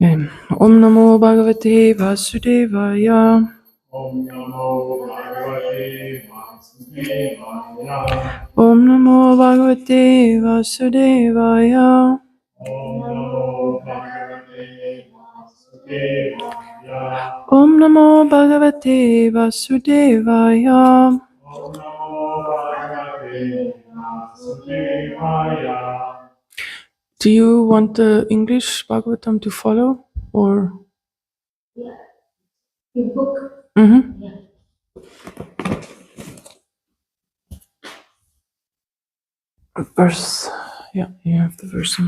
Om Namo Bhagavate Vasudevaya. Om Namo Bhagavate Vasudevaya. Om Namo Bhagavate Vasudevaya. Om Namo Bhagavate Vasudevaya. Om Namo Bhagavate Vasudevaya. Om Namo Bhagavate Vasudevaya. Do you want the English Bhagavatam to follow, or? Yeah, the book. Mm-hmm. Yeah. Verse. Yeah, you have the verse.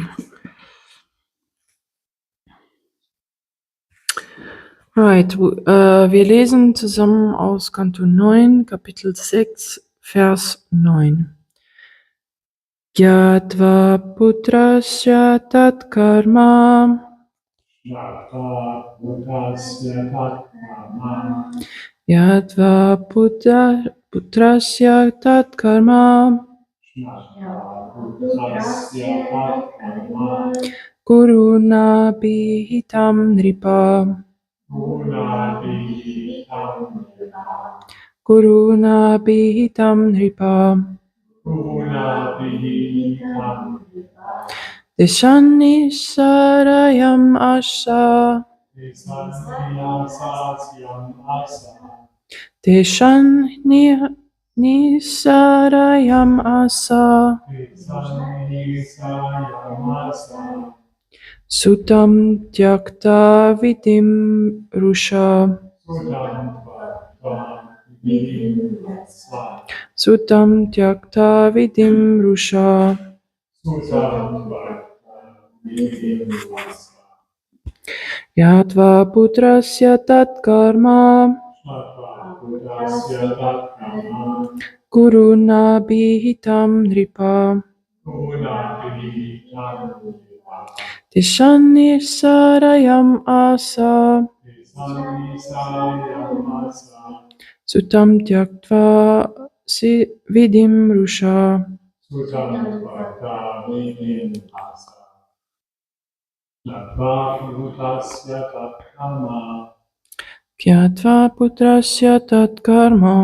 Right, wir lesen zusammen aus Kanto 9, Kapitel 6, Vers 9. Gyatva putrasya tat karma. Shraddha Buddhasya Tatkarma. Gyatva putrasya tat karma. Shraddha Buddhasya Tatkarma. Guruna bihitam nripa. Gunavihitam Guruna bihitam nripa. Gunavihitam Deshani sarayam asha. Nisanyasasyam asa. Deshani sarayam asa. Nisanyasasyam asa. Sutam tyakta vidim rusha. Sudam bhakta vidimasa. Sutam tyakta vidim rusha. Sudam bhakta vidimasa. Yatva putrasya tat karma. Shraddha Buddhasya Tatkarma. Guruna bihitam nripa. Gunavihitam Deshani sarayam asa. Nisanyasasyam asa. Sutam tyaktva vidim rusha. Sudam bhakta vidimasa. Shraddha Buddhasya Tatkarma. Gyatva putrasya tat karma.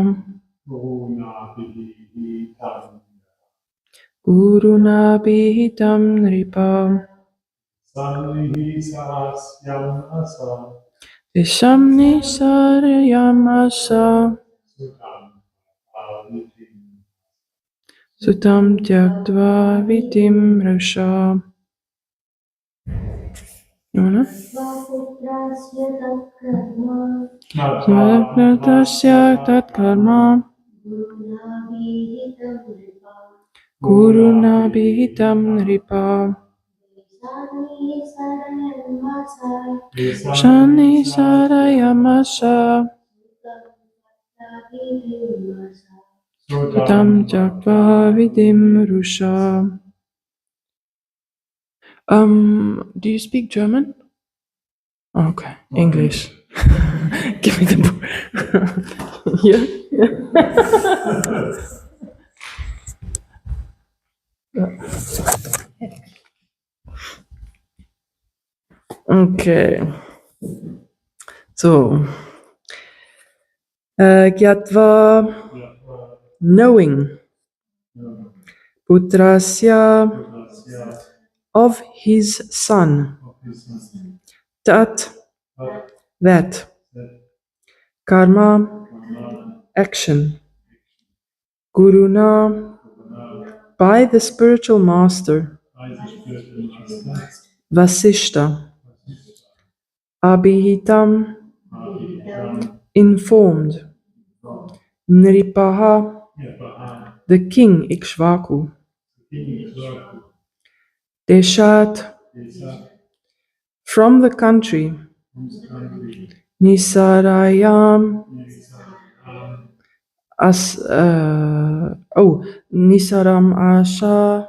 Gunavihitam Guruna bihitam nripa. Sannihisasyam asa. Deshani sarayam asa. Sudam bhakta vidimasa. Sutam tyaktva vidim rusha. You wanna? Svaputrasya tatkarma. Putrasya tat karma. Gurunavihitam nripa. Guruna bihitam nripa. Desani sarayam asa. Shani sarayam asa. Sutam tyaktva vidim rusha. Do you speak German? Okay, English. Give me the book. Yeah. Okay. So, Gyatva, knowing, Putrasya, of his son, Tat, that, Karma, action, Guruna, by the spiritual master, Vasishta, Abhihitam, informed, Nripaha, the king Ikshvaku, Deshat, from the country, Nisarayam, Nisaram Asha,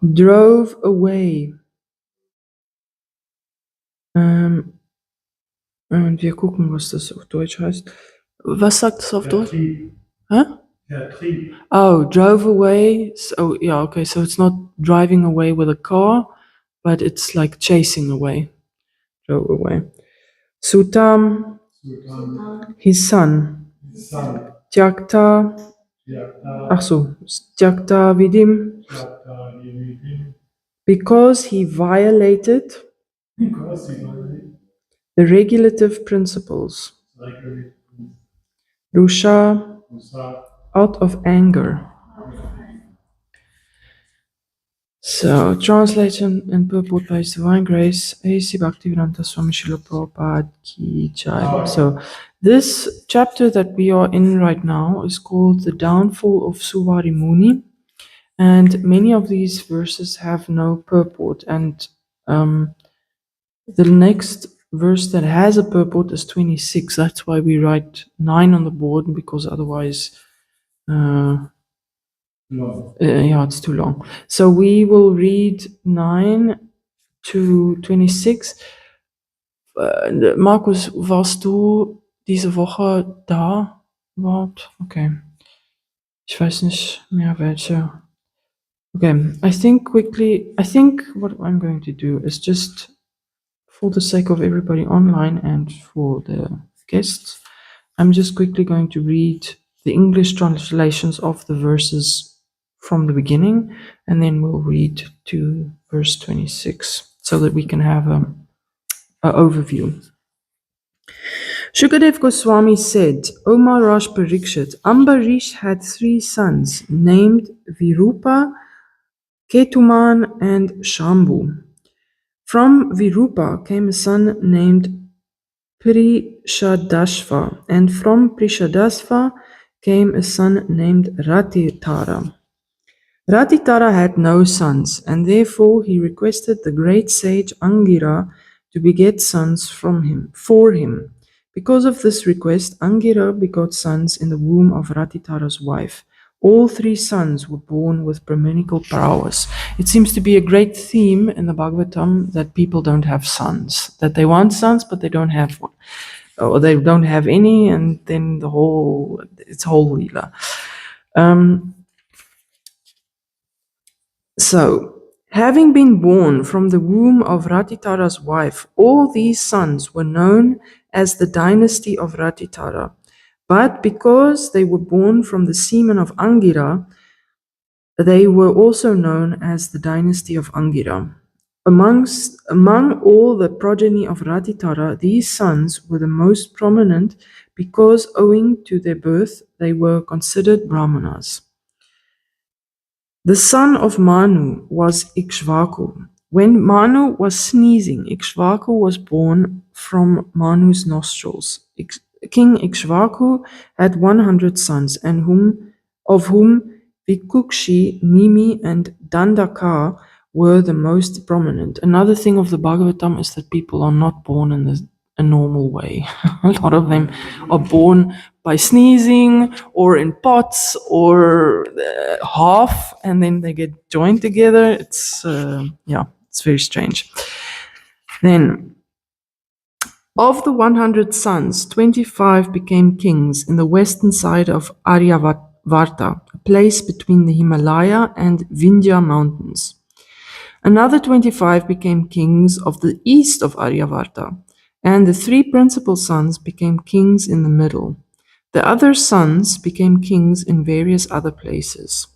drove away. Und wir gucken, was das auf Deutsch heißt. Was sagt das auf Deutsch? Huh? Oh, drove away. So yeah, okay. So it's not driving away with a car, but it's like chasing away, drove away. Sutam, Sultan, his son. his son, Jakta, ach so, Jakta Vidim, Jakta Yevim, because he violated because he violated the regulative principles. regulatory Rusha, Musa, out of anger. So, translation and purport by His Divine Grace, A.C. Bhaktivedanta Swami Srila Prabhupada Ki Jai. So, this chapter that we are in right now is called The Downfall of Suvari Muni, and many of these verses have no purport. And the next verse that has a purport is 26. That's why we write 9 on the board, because otherwise no, yeah, it's too long. So we will read 9 to 26. Markus, warst du diese Woche da überhaupt? Okay. Ich weiß nicht mehr welche. Okay, I think what I'm going to do is just, for the sake of everybody online and for the guests, I'm just quickly going to read the English translations of the verses from the beginning, and then we'll read to verse 26 so that we can have an overview. Shukadev Goswami said, O Maharaj Parikshit, Ambarish had 3 sons named Virupa, Ketuman, and Shambhu. From Virupa came a son named Prishadashva, and from Prishadashva came a son named Ratitara. Ratitara had no sons, and therefore he requested the great sage Angira to beget sons for him. Because of this request, Angira begot sons in the womb of Ratitara's wife. All 3 sons were born with Brahminical prowess. It seems to be a great theme in the Bhagavatam that people don't have sons, that they want sons, but they don't have one, or they don't have any, and then it's whole Leela. So, having been born from the womb of Ratitara's wife, all these sons were known as the dynasty of Ratitara. But because they were born from the semen of Angira, they were also known as the dynasty of Angira. Among all the progeny of Ratitara, these sons were the most prominent because, owing to their birth, they were considered Brahmanas. The son of Manu was Ikshvaku. When Manu was sneezing, Ikshvaku was born from Manu's nostrils. King Ikshvaku had 100 sons, of whom Vikukshi, Nimi, and Dandaka were the most prominent. Another thing of the Bhagavatam is that people are not born in a normal way. A lot of them are born by sneezing or in pots or half, and then they get joined together. It's very strange. Then, of the 100 sons, 25 became kings in the western side of Aryavarta, a place between the Himalaya and Vindhya mountains. Another 25 became kings of the east of Aryavarta, and the 3 principal sons became kings in the middle. The other sons became kings in various other places.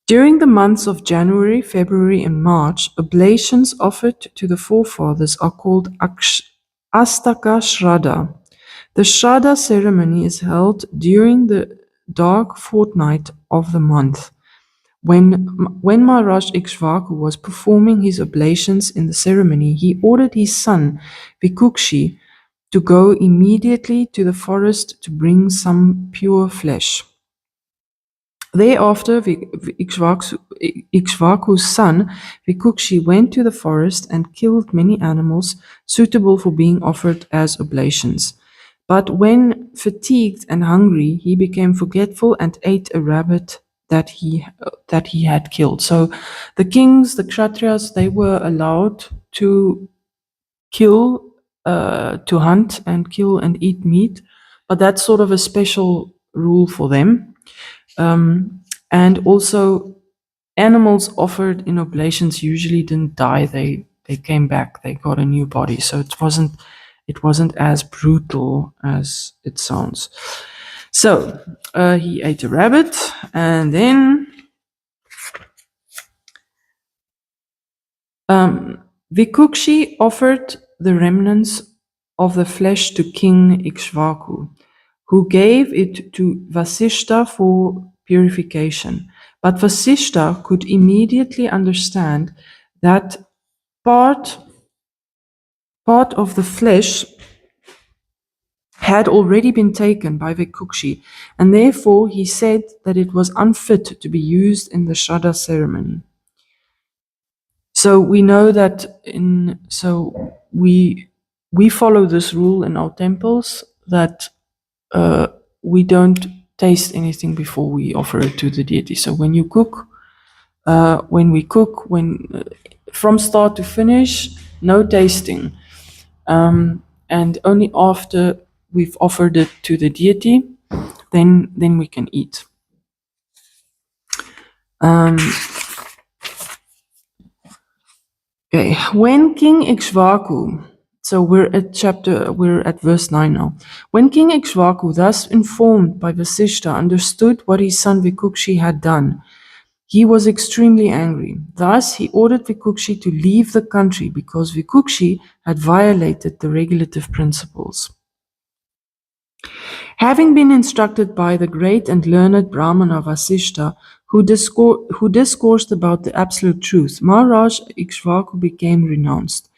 During the months of January, February, and March, oblations offered to the forefathers are called Astaka Shraddha. The Shraddha ceremony is held during the dark fortnight of the month. When Maharaj Ikshvaku was performing his oblations in the ceremony, he ordered his son Vikukshi to go immediately to the forest to bring some pure flesh. Thereafter, Ikshvaku's son Vikukshi went to the forest and killed many animals suitable for being offered as oblations. But when fatigued and hungry, he became forgetful and ate a rabbit that he had killed. So the kings, the kshatriyas, they were allowed to kill, to hunt and kill and eat meat, but that's sort of a special rule for them. And also animals offered in oblations usually didn't die. They came back. They got a new body. So it wasn't as brutal as it sounds. So he ate a rabbit, and then Vikukshi offered the remnants of the flesh to King Ikshvaku, who gave it to Vasishta for purification. But Vasishta could immediately understand that part of the flesh had already been taken by Vikukshi, and therefore he said that it was unfit to be used in the Shraddha ceremony. So we know that we follow this rule in our temples that we don't taste anything before we offer it to the deity. So when you cook, from start to finish, no tasting, and only after we've offered it to the deity, then we can eat. Okay, when King Ikshvaku, so we're at verse 9 now. When King Ikshvaku, thus informed by Vasishta, understood what his son Vikukshi had done, he was extremely angry. Thus, he ordered Vikukshi to leave the country because Vikukshi had violated the regulative principles. Having been instructed by the great and learned Brahmana Vasishta, who discoursed about the absolute truth, Maharaj Ikshvaku became renounced.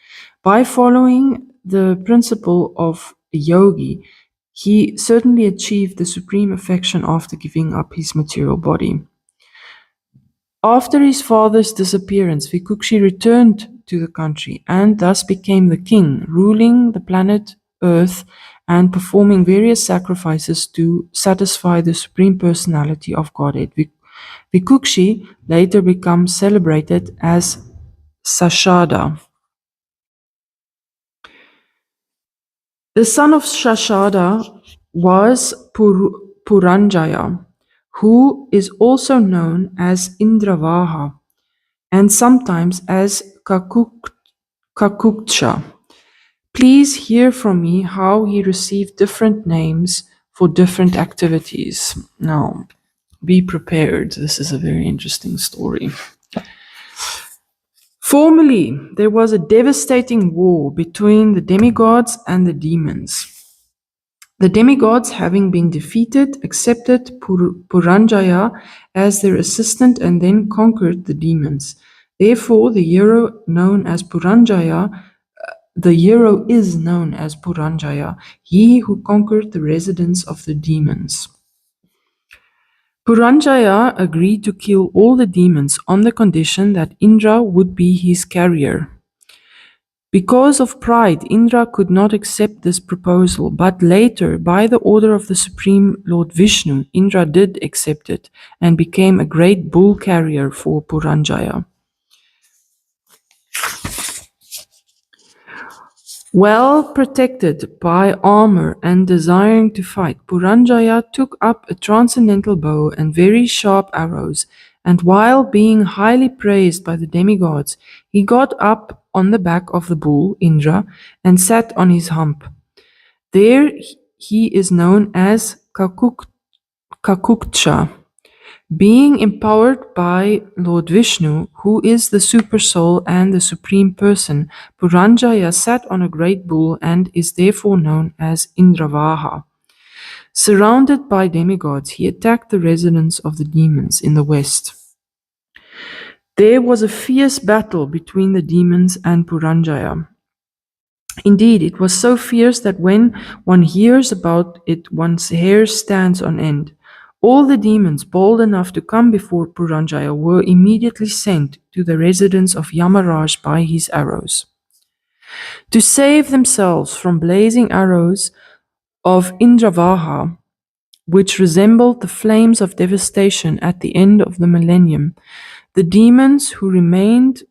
By following the principle of a yogi, he certainly achieved the supreme affection after giving up his material body. After his father's disappearance, Vikukshi returned to the country and thus became the king, ruling the planet Earth and performing various sacrifices to satisfy the Supreme Personality of Godhead. Vikukshi later becomes celebrated as Sashada. The son of Sashada was Puranjaya, who is also known as Indravaha and sometimes as Kakuksha. Please hear from me how he received different names for different activities. Now, be prepared. This is a very interesting story. Formerly, there was a devastating war between the demigods and the demons. The demigods, having been defeated, accepted Puranjaya as their assistant and then conquered the demons. Therefore, the hero is known as Puranjaya, he who conquered the residence of the demons. Puranjaya agreed to kill all the demons on the condition that Indra would be his carrier. Because of pride, Indra could not accept this proposal, but later, by the order of the Supreme Lord Vishnu, Indra did accept it and became a great bull carrier for Puranjaya. Well protected by armor and desiring to fight, Puranjaya took up a transcendental bow and very sharp arrows, and while being highly praised by the demigods, he got up on the back of the bull, Indra, and sat on his hump. There he is known as Kakuksha. Being empowered by Lord Vishnu, who is the super soul and the supreme person, Puranjaya sat on a great bull and is therefore known as Indravaha. Surrounded by demigods, he attacked the residence of the demons in the west. There was a fierce battle between the demons and Puranjaya. Indeed, it was so fierce that when one hears about it, one's hair stands on end. All the demons bold enough to come before Puranjaya were immediately sent to the residence of Yamaraj by his arrows. To save themselves from blazing arrows of Indravaha, which resembled the flames of devastation at the end of the millennium, the demons who remained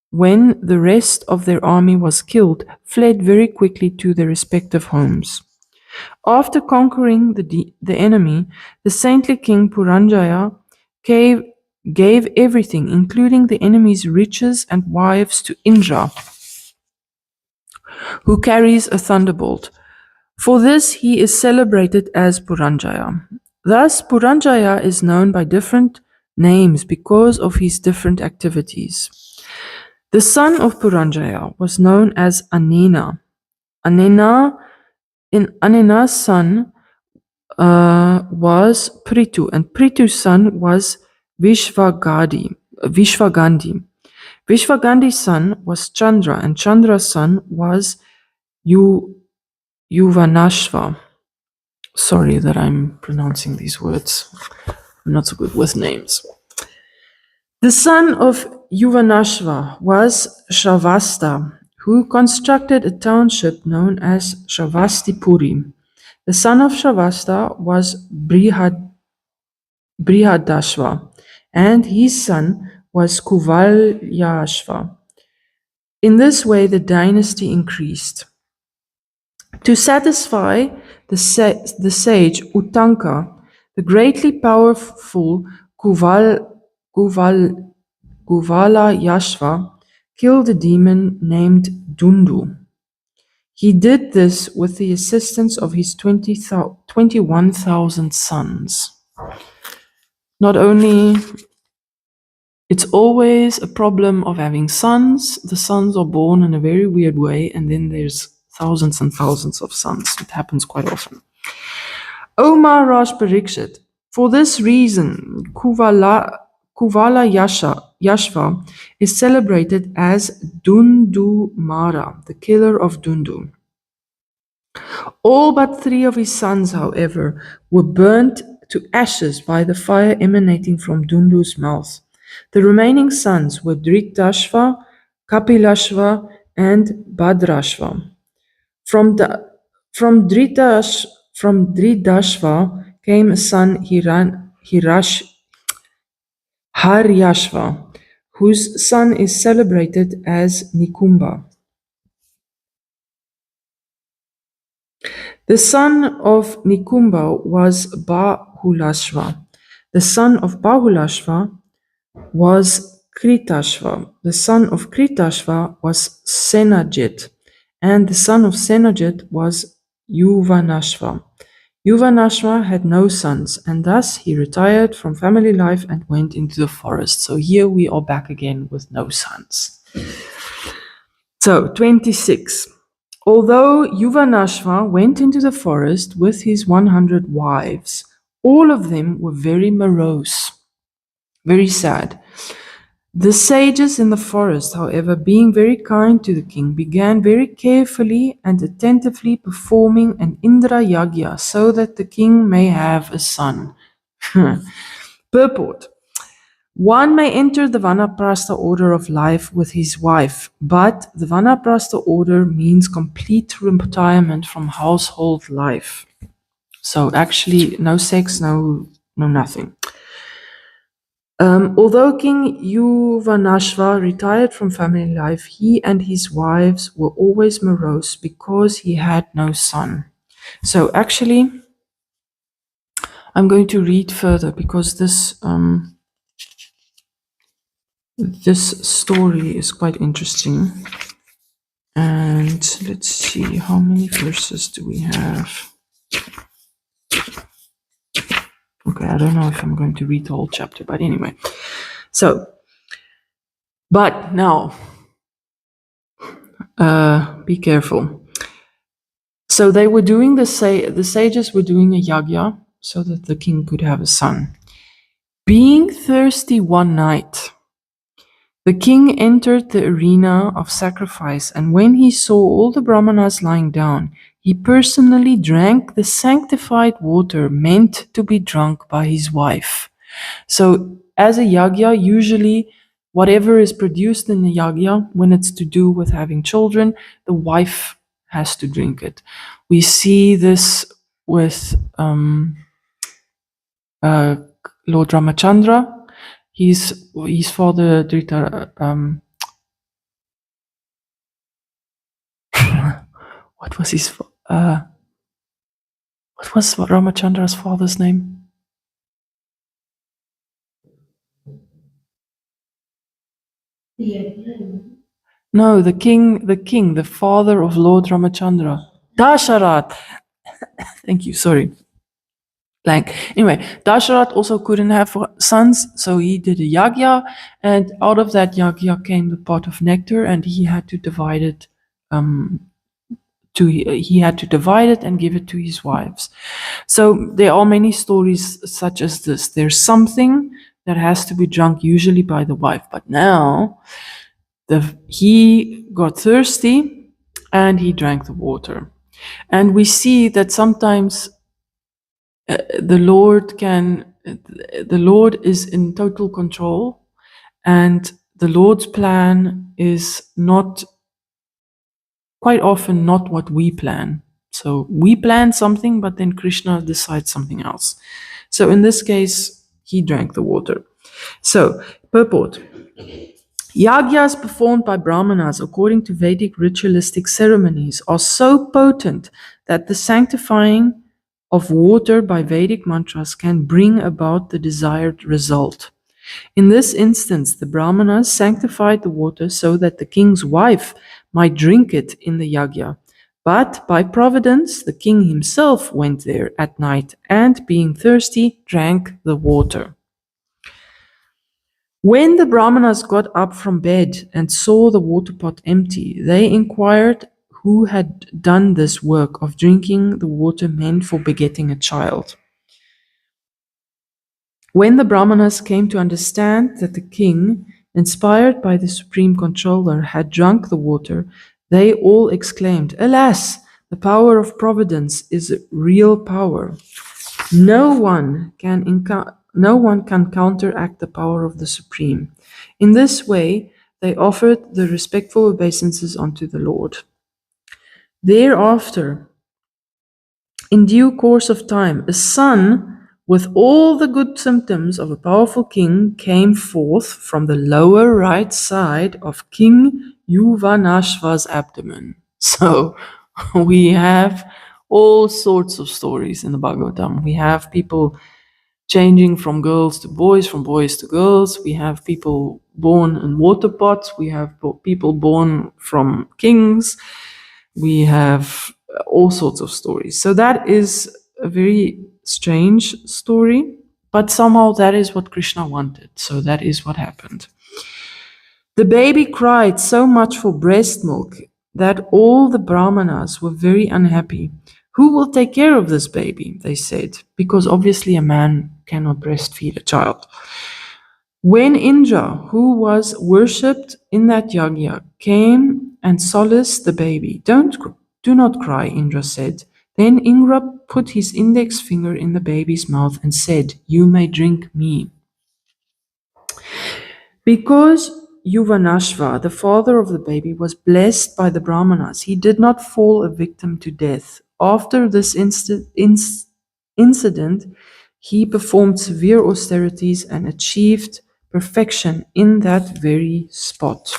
when the rest of their army was killed fled very quickly to their respective homes. After conquering the enemy, the saintly king Puranjaya gave gave everything, including the enemy's riches and wives, to Indra, who carries a thunderbolt. For this, he is celebrated as Puranjaya. Thus, Puranjaya is known by different names because of his different activities. The son of Puranjaya was known as Anena. Anena's son was Prithu, and Prithu's son was Vishwagandhi. Vishwagandhi's son was Chandra, and Chandra's son was Yuvanashva. Sorry that I'm pronouncing these words. I'm not so good with names. The son of Yuvanashva was Shravasta, who constructed a township known as Shravastipuri. The son of Shravasta was Brihadashva, and his son was Kuvalyashva. In this way, the dynasty increased. To satisfy the sage Uttanka, the greatly powerful Kuvalayashva killed a demon named Dundu. He did this with the assistance of his 21,000 sons. Not only, it's always a problem of having sons. The sons are born in a very weird way, and then there's thousands and thousands of sons. It happens quite often. O Maharaj Parikshit, for this reason, Yashva is celebrated as Dundu Mara, the killer of Dundu. All but 3 of his sons, however, were burnt to ashes by the fire emanating from Dundu's mouth. The remaining sons were Dhritashva, Kapilashva, and Bhadrashva. From Dhritashva came a son Haryashva, whose son is celebrated as Nikumba. The son of Nikumba was Bahulashva. The son of Bahulashva was Kritashva. The son of Kritashva was Senajit. And the son of Senajit was Yuvanashva. Yuvanashva had no sons, and thus he retired from family life and went into the forest. So here we are back again with no sons. So, 26. Although Yuvanashva went into the forest with his 100 wives, all of them were very morose, very sad. The sages in the forest, however, being very kind to the king, began very carefully and attentively performing an Indra Yagya so that the king may have a son. Purport. One may enter the Vanaprastha order of life with his wife, but the Vanaprastha order means complete retirement from household life. So actually, no sex, no nothing. Although King Yuvanashva retired from family life, he and his wives were always morose because he had no son. So actually, I'm going to read further because this story is quite interesting. And let's see, how many verses do we have? Okay, I don't know if I'm going to read the whole chapter, but anyway. So, but now, be careful. So they were doing the sages were doing a yagya so that the king could have a son. Being thirsty one night, the king entered the arena of sacrifice, and when he saw all the brahmanas lying down, he personally drank the sanctified water meant to be drunk by his wife. So, as a yagya, usually whatever is produced in the yagya, when it's to do with having children, the wife has to drink it. We see this with Lord Ramachandra. His father Drita. What was what was Ramachandra's father's name? No, the king, the father of Lord Ramachandra. Dasharat. Thank you, sorry. Blank. Anyway, Dasharat also couldn't have sons, so he did a yagya, and out of that yagya came the pot of nectar, and he had to divide it. He had to divide it and give it to his wives. So there are many stories such as this. There's something that has to be drunk, usually by the wife, but now he got thirsty and he drank the water. And we see that sometimes the Lord is in total control, and the Lord's plan is not quite often not what we plan. So we plan something, but then Krishna decides something else. So in this case, he drank the water. So, purport. Yagyas performed by Brahmanas according to Vedic ritualistic ceremonies are so potent that the sanctifying of water by Vedic mantras can bring about the desired result. In this instance, the Brahmanas sanctified the water so that the king's wife might drink it in the yagya. But by providence, the king himself went there at night and, being thirsty, drank the water. When the Brahmanas got up from bed and saw the water pot empty, they inquired who had done this work of drinking the water meant for begetting a child. When the Brahmanas came to understand that the king, inspired by the supreme controller, had drunk the water, they all exclaimed, "Alas, the power of providence is real power. No one can counteract the power of the Supreme." In this way, they offered the respectful obeisances unto the Lord. Thereafter, in due course of time, a son with all the good symptoms of a powerful king came forth from the lower right side of King Yuvanashva's abdomen. So we have all sorts of stories in the Bhagavatam. We have people changing from girls to boys, from boys to girls. We have people born in water pots. We have people born from kings. We have all sorts of stories. So that is a very strange story, but somehow that is what Krishna wanted. So that is what happened. The baby cried so much for breast milk that all the Brahmanas were very unhappy. Who will take care of this baby? They said, because obviously a man cannot breastfeed a child. When Indra, who was worshipped in that yagya, came and solaced the baby, do not cry, Indra said. Then Indra put his index finger in the baby's mouth and said, "You may drink me." Because Yuvanashva, the father of the baby, was blessed by the Brahmanas, he did not fall a victim to death. After this incident, he performed severe austerities and achieved perfection in that very spot.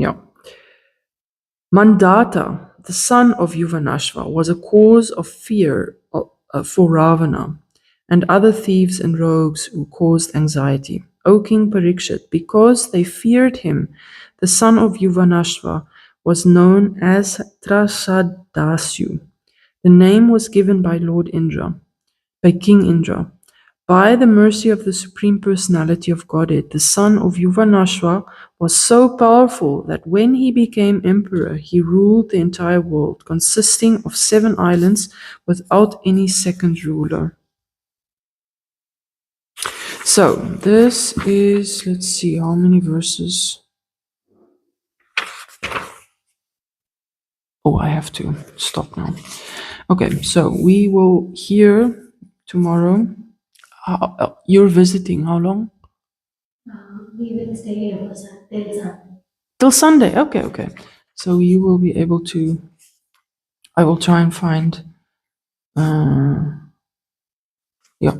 Yeah. Mandata, the son of Yuvanashva, was a cause of fear for Ravana and other thieves and rogues who caused anxiety. O King Parikshit, because they feared him, the son of Yuvanashva was known as Trasadasyu. The name was given by King Indra. By the mercy of the Supreme Personality of Godhead, the son of Yuvanashva was so powerful that when he became emperor, he ruled the entire world, consisting of 7 islands without any second ruler. So, this is, let's see, how many verses? Oh, I have to stop now. Okay, so we will hear tomorrow. You're visiting, how long? We will stay here for till Sunday. Till Sunday. Okay. So you will be able to. I will try and find. Yeah.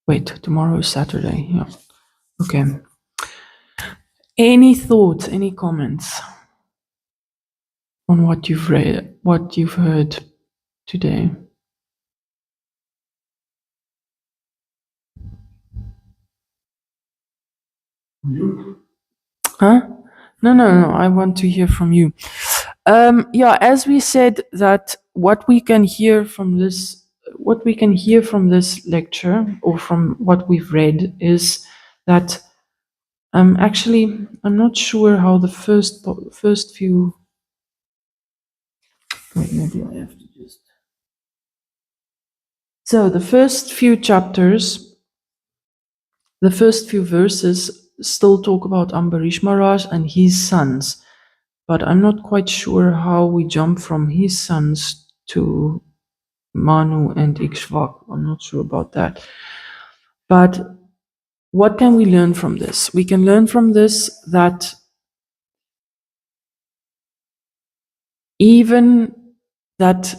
Wait, tomorrow is Saturday. Yeah. Okay. Any thoughts? Any comments? on what you've read, what you've heard today. You? Huh? No, I want to hear from you. Yeah, as we said, that what we can hear from this, lecture, or from what we've read, is that actually I'm not sure how the first few. Wait, maybe I have to just. So the first few chapters, the first few verses still talk about Ambarish Maharaj and his sons, but I'm not quite sure how we jump from his sons to Manu and Ikshvak. I'm not sure about that. But what can we learn from this? We can learn from this that even that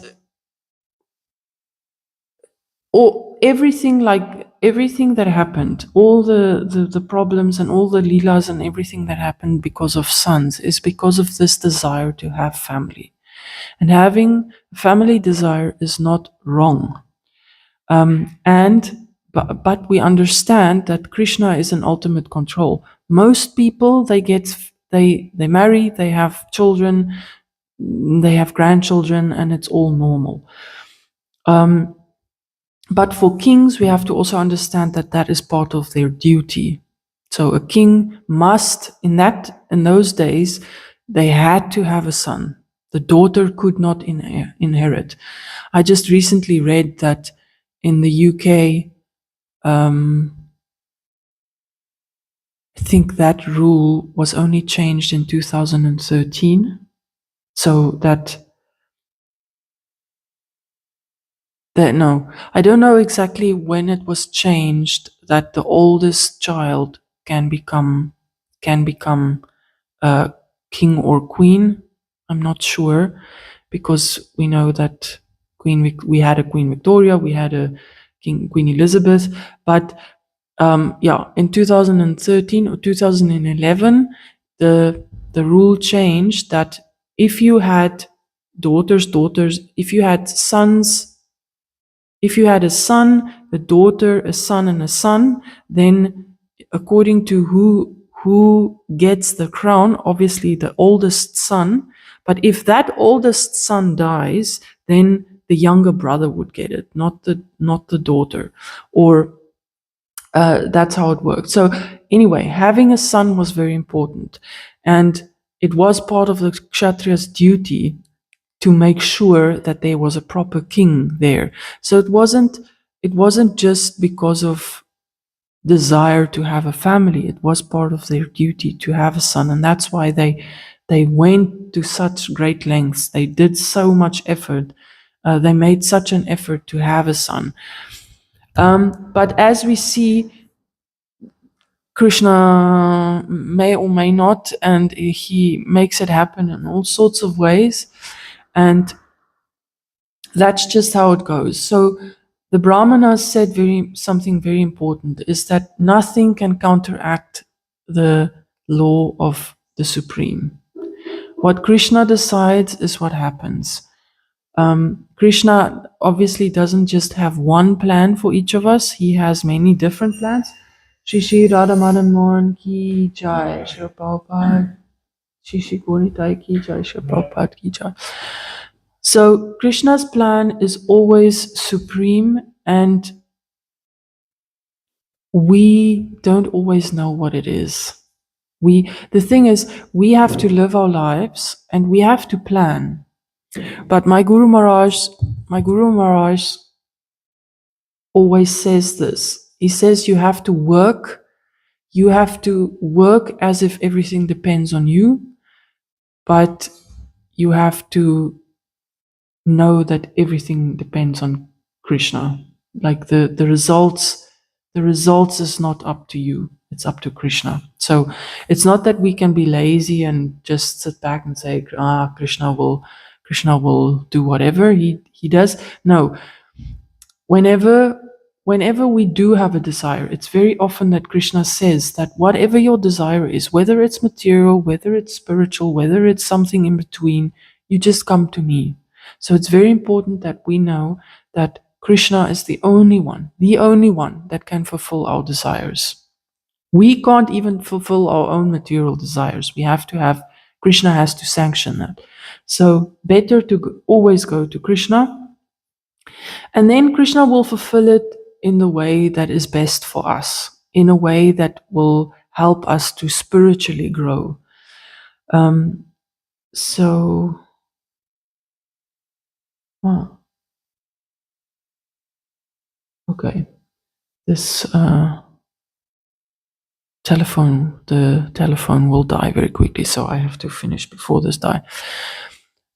or everything that happened, all the problems and all the leelas and everything that happened because of sons is because of this desire to have family. And having a family desire is not wrong. But we understand that Krishna is in ultimate control. Most people they marry, they have children, they have grandchildren, and it's all normal. But for kings, we have to also understand that that is part of their duty. So a king must, in those days, they had to have a son. The daughter could not inherit. I just recently read that in the UK, I think that rule was only changed in 2013. So no, I don't know exactly when it was changed that the oldest child can become a king or queen. I'm not sure, because we know that we had a Queen Victoria, we had a Queen Elizabeth, but in 2013 or 2011, the rule changed that if you had daughters, if you had sons, if you had a son, a daughter, a son, and a son, then according to who gets the crown, obviously the oldest son. But if that oldest son dies, then the younger brother would get it, not the daughter, or that's how it worked. So anyway, having a son was very important, and it was part of the Kshatriya's duty to make sure that there was a proper king there. So it wasn't just because of desire to have a family. It was part of their duty to have a son, and that's why they went to such great lengths. They did so much effort. They made such an effort to have a son. But as we see, Krishna may or may not, and he makes it happen in all sorts of ways. And that's just how it goes. So the Brahmanas said something very important, is that nothing can counteract the law of the Supreme. What Krishna decides is what happens. Krishna obviously doesn't just have one plan for each of us. He has many different plans. Shri Shri Radha Madan Mohan ki jai, Shri Prabhupada, Shri Shri Gonitai ki jai, Shri Prabhupada ki jai. So Krishna's plan is always supreme, and we don't always know what it is. The thing is, we have to live our lives and we have to plan. But my Guru Maharaj always says this. He says you have to work as if everything depends on you, but you have to know that everything depends on Krishna. Like the results is not up to you. It's up to Krishna. So it's not that we can be lazy and just sit back and say, Krishna will do whatever he does. No. Whenever we do have a desire, it's very often that Krishna says that whatever your desire is, whether it's material, whether it's spiritual, whether it's something in between, you just come to me. So it's very important that we know that Krishna is the only one that can fulfill our desires. We can't even fulfill our own material desires. We have to have, Krishna has to sanction that. So better to always go to Krishna, and then Krishna will fulfill it in the way that is best for us, in a way that will help us to spiritually grow. So, okay, this the telephone will die very quickly, so I have to finish before this die.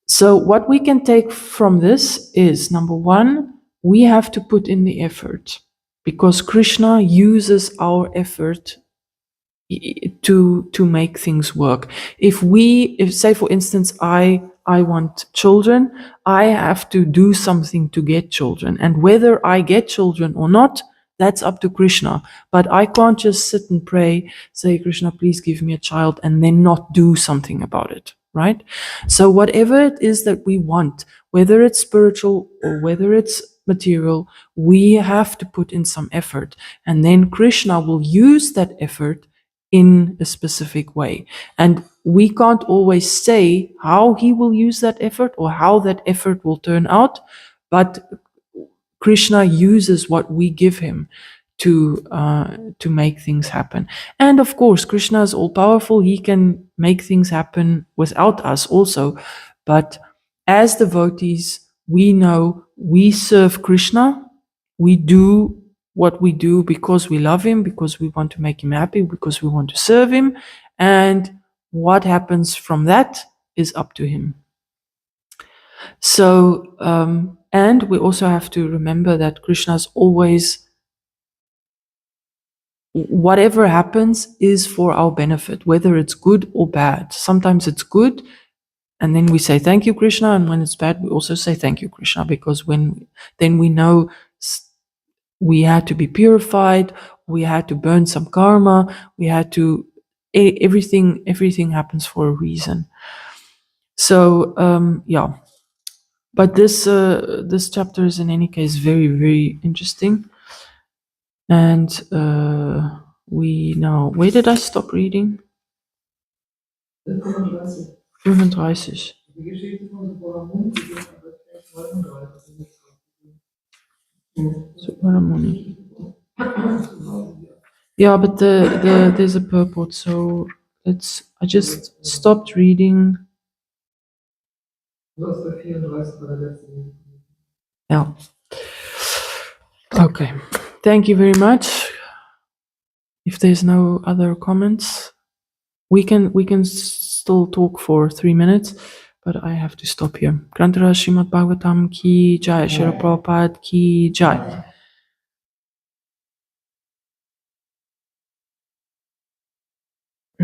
So what we can take from this is, number one, we have to put in the effort, because Krishna uses our effort to make things work. If say for instance I want children, I have to do something to get children, and whether I get children or not, that's up to Krishna. But I can't just sit and pray, say, Krishna, please give me a child, and then not do something about it, right? So whatever it is that we want, whether it's spiritual or whether it's material, we have to put in some effort, and then Krishna will use that effort in a specific way. And we can't always say how he will use that effort or how that effort will turn out, but Krishna uses what we give him to make things happen. And of course, Krishna is all powerful. He can make things happen without us also. But as devotees, we know we serve Krishna. We do what we do because we love him, because we want to make him happy, because we want to serve him. And what happens from that is up to him. So, and we also have to remember that Krishna is always, whatever happens is for our benefit, whether it's good or bad. Sometimes it's good, and then we say thank you, Krishna, and when it's bad, we also say thank you, Krishna, because then we know we had to be purified, we had to burn some karma, we had to, everything happens for a reason. So yeah, but this chapter is in any case very, very interesting. And we now, where did I stop reading? 35. Die Geschichte von Sophora beginnt aber erst 39. Subramani. Yeah, but there's a purport, so I just stopped reading. Das ist der 34 bei der letzten. Yeah. Okay. Thank you very much. If there's no other comments, we can still talk for 3 minutes, but I have to stop here. Grantara Srimad Bhagavatam ki jai, Srila Prabhupada ki jai.